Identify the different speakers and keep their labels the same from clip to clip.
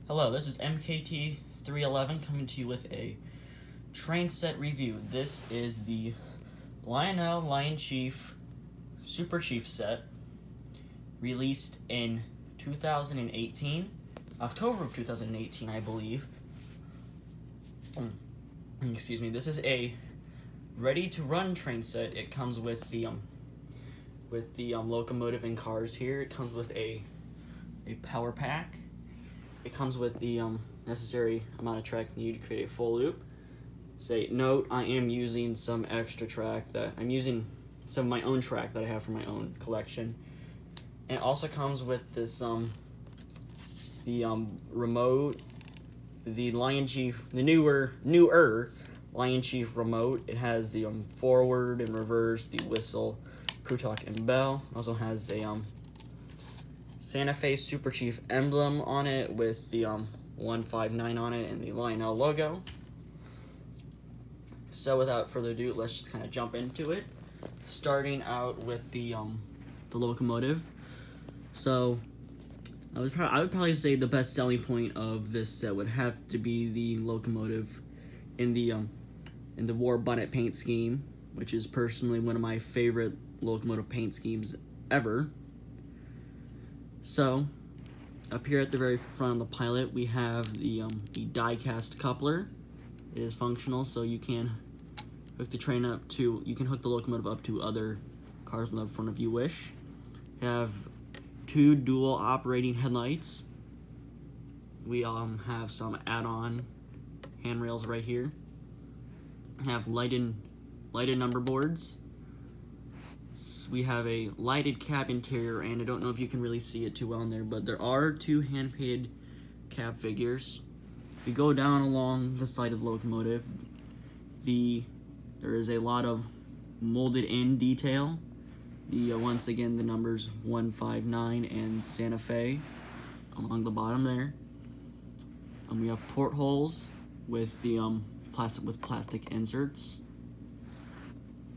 Speaker 1: Hello, this is MKT311 coming to you with a train set review. This is the Lionel Lionchief Super Chief set, released in 2018, October of 2018, I believe. Excuse me. This is a ready-to-run train set. It comes with the locomotive and cars here. It comes with a power pack. It comes with the necessary amount of track needed to create a full loop. Note, I am using some extra track I'm using some of my own track that I have for my own collection. And it also comes with this remote, the Lionchief, the newer Lionchief remote. It has the forward and reverse, the whistle, crew talk, and bell. It also has a Santa Fe Super Chief emblem on it with the 159 on it and the Lionel logo. So without further ado, let's just kind of jump into it. Starting out with the locomotive. So I would probably say the best selling point of this set would have to be the locomotive in the war bonnet paint scheme, which is personally one of my favorite locomotive paint schemes ever. So, up here at the very front of the pilot, we have the die-cast coupler. It is functional, so you can hook the locomotive up to other cars on the front if you wish. You have two dual operating headlights. We have some add-on handrails right here. We have lighted number boards. We have a lighted cab interior, and I don't know if you can really see it too well in there, but there are two hand-painted cab figures. We go down along the side of the locomotive. There is a lot of molded-in detail. Once again, the numbers 159 and Santa Fe along the bottom there. We have portholes with the plastic inserts.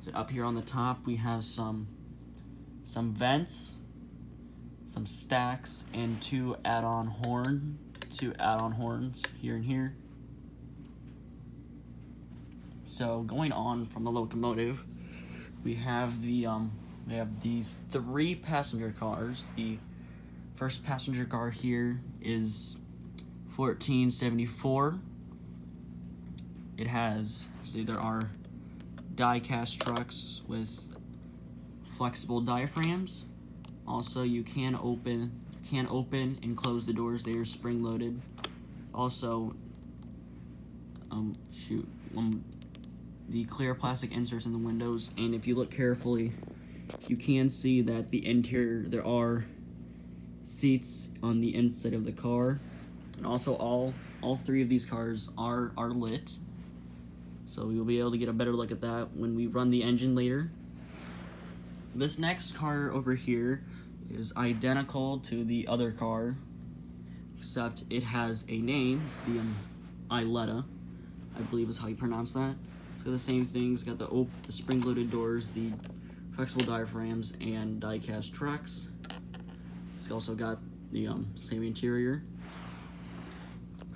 Speaker 1: So up here on the top, we have some vents, some stacks, and two add-on horns here and here. So going on from the locomotive, we have these three passenger cars. The first passenger car here is 1474. It has, there are die-cast trucks with flexible diaphragms. Also, you can open and close the doors. They are spring-loaded. Also, the clear plastic inserts in the windows. And if you look carefully, you can see that the interior, there are seats on the inside of the car. And also, all three of these cars are lit. So you'll be able to get a better look at that when we run the engine later. This next car over here is identical to the other car, except it has a name. It's the Iletta, I believe is how you pronounce that. It's got the same thing. It's got the spring-loaded doors, the flexible diaphragms, and die-cast trucks. It's also got the same interior.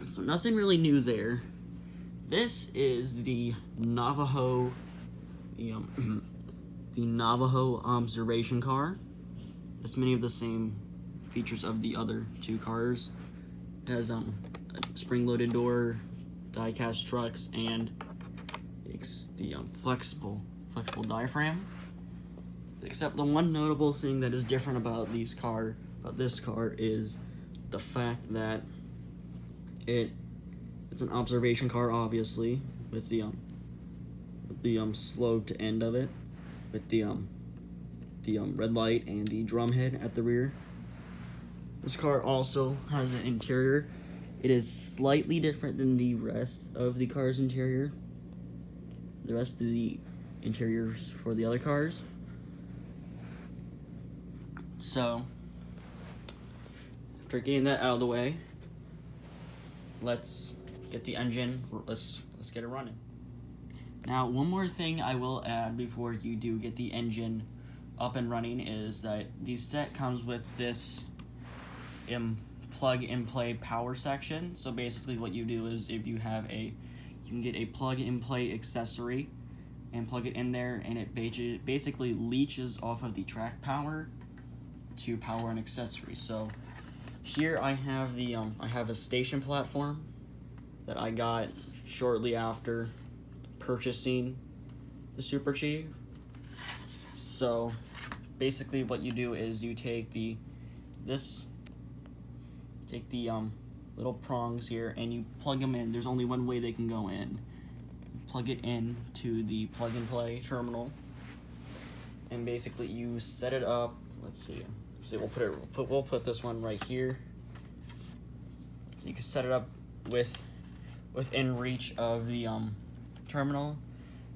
Speaker 1: So nothing really new there. This is the Navajo, the Navajo observation car. It's many of the same features of the other two cars. It has a spring-loaded door, die-cast trucks, and the flexible diaphragm. Except the one notable thing that is different about this car is the fact that it's an observation car, obviously, with the sloped end of it, with the red light and the drum head at the rear. This car also has an interior. It is slightly different than the rest of the car's interior. The rest of the interiors for the other cars. So, after getting that out of the way, let's get the engine, let's get it running. Now, one more thing I will add before you do get the engine up and running is that the set comes with this plug and play power section. So basically what you do is if you have you can get a plug and play accessory and plug it in there, and it basically leeches off of the track power to power an accessory. So here I have I have a station platform that I got shortly after purchasing the Super Chief. So basically what you do is you take the little prongs here and you plug them in. There's only one way they can go in. Plug it in to the plug and play terminal, and basically you set it up. Let's see. We'll put this one right here. So you can set it up within reach of the terminal.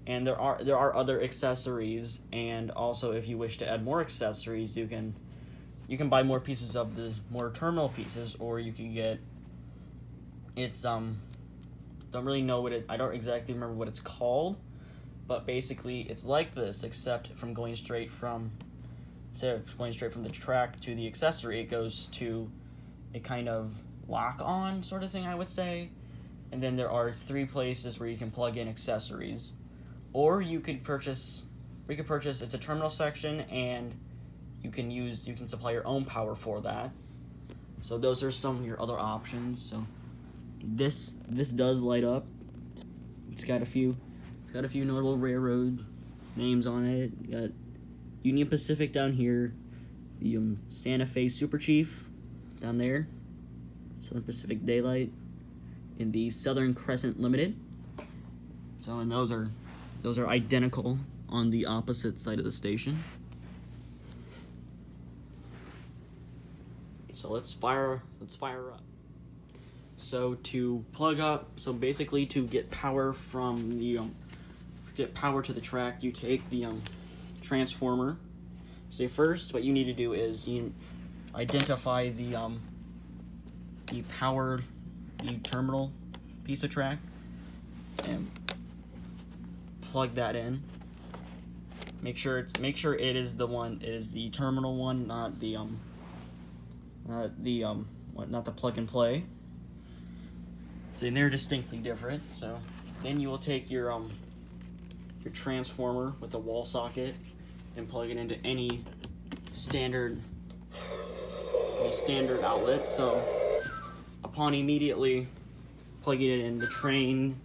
Speaker 1: And there are other accessories, and also if you wish to add more accessories, you can buy more pieces of more terminal pieces, or you can get don't really know I don't exactly remember what it's called, but basically it's like this, except from going straight from the track to the accessory, it goes to a kind of lock-on sort of thing, I would say. And then there are 3 places where you can plug in accessories. Or you could purchase, it's a terminal section, and you can supply your own power for that. So those are some of your other options. So this does light up. It's got a few notable railroad names on it. You got Union Pacific down here, the Santa Fe Super Chief down there, Southern Pacific Daylight, and the Southern Crescent Limited. So, and those are identical on the opposite side of the station. So let's fire up. So to plug up, so basically to get power from get power to the track, you take the transformer. So first, what you need to do is you identify the terminal piece of track and plug that in. Make sure it is the one. It is the terminal one, not the plug and play. So they're distinctly different. So then you will take your transformer with a wall socket and plug it into any standard outlet. So upon immediately plugging it in, the train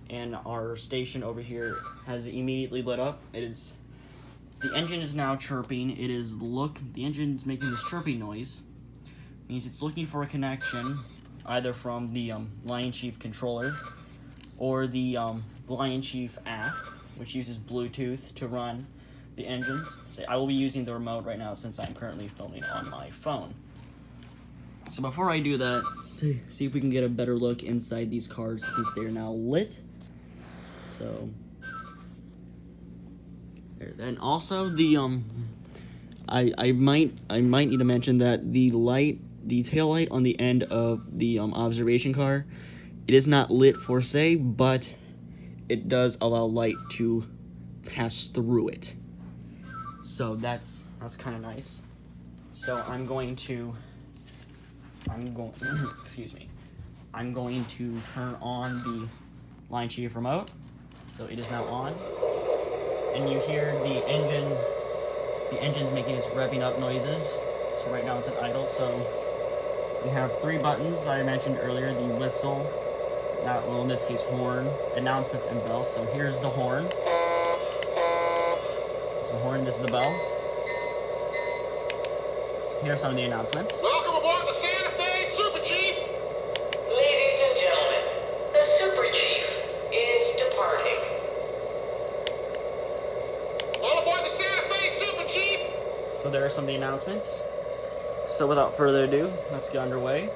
Speaker 1: and our station over here has immediately lit up. The engine is now chirping. The engine's making this chirping noise. It means it's looking for a connection, either from the Lionchief controller or the Lionchief app, which uses Bluetooth to run the engines. So I will be using the remote right now since I'm currently filming on my phone. So before I do that, see if we can get a better look inside these cars since they are now lit. So there's, and also the I might need to mention that the tail light on the end of the observation car, it is not lit for say, but it does allow light to pass through it. So that's kind of nice. So I'm going to turn on the Lionchief remote. So it is now on, and you hear the engine's making its revving up noises. So right now it's at idle. So we have 3 buttons I mentioned earlier: the whistle, in this case horn, announcements, and bell. So here's the horn. So horn, this is the bell. So here are some of the announcements.
Speaker 2: Welcome aboard the Santa Fe Super Chief. Ladies and gentlemen, the Super Chief is departing. All aboard the Santa Fe Super Chief.
Speaker 1: So there are some of the announcements. So without further ado, let's get underway.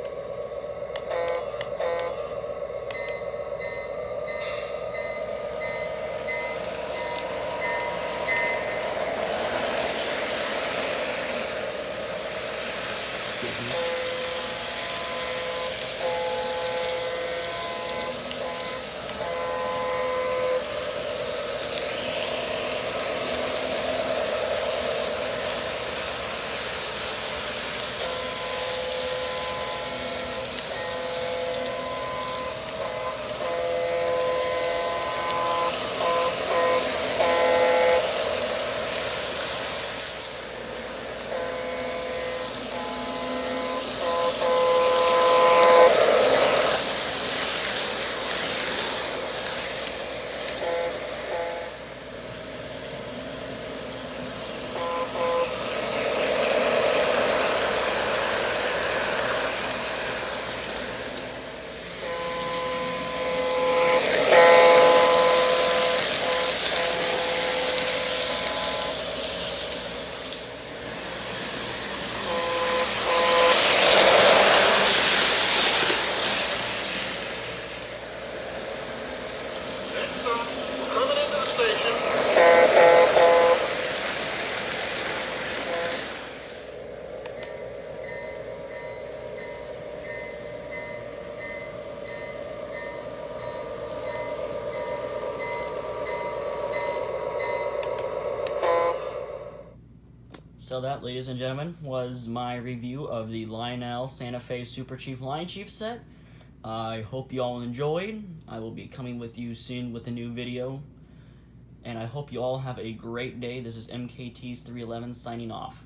Speaker 1: So that, ladies and gentlemen, was my review of the Lionel Santa Fe Super Chief Lionchief set. I hope you all enjoyed. I will be coming with you soon with a new video. And I hope you all have a great day. This is MKT311 signing off.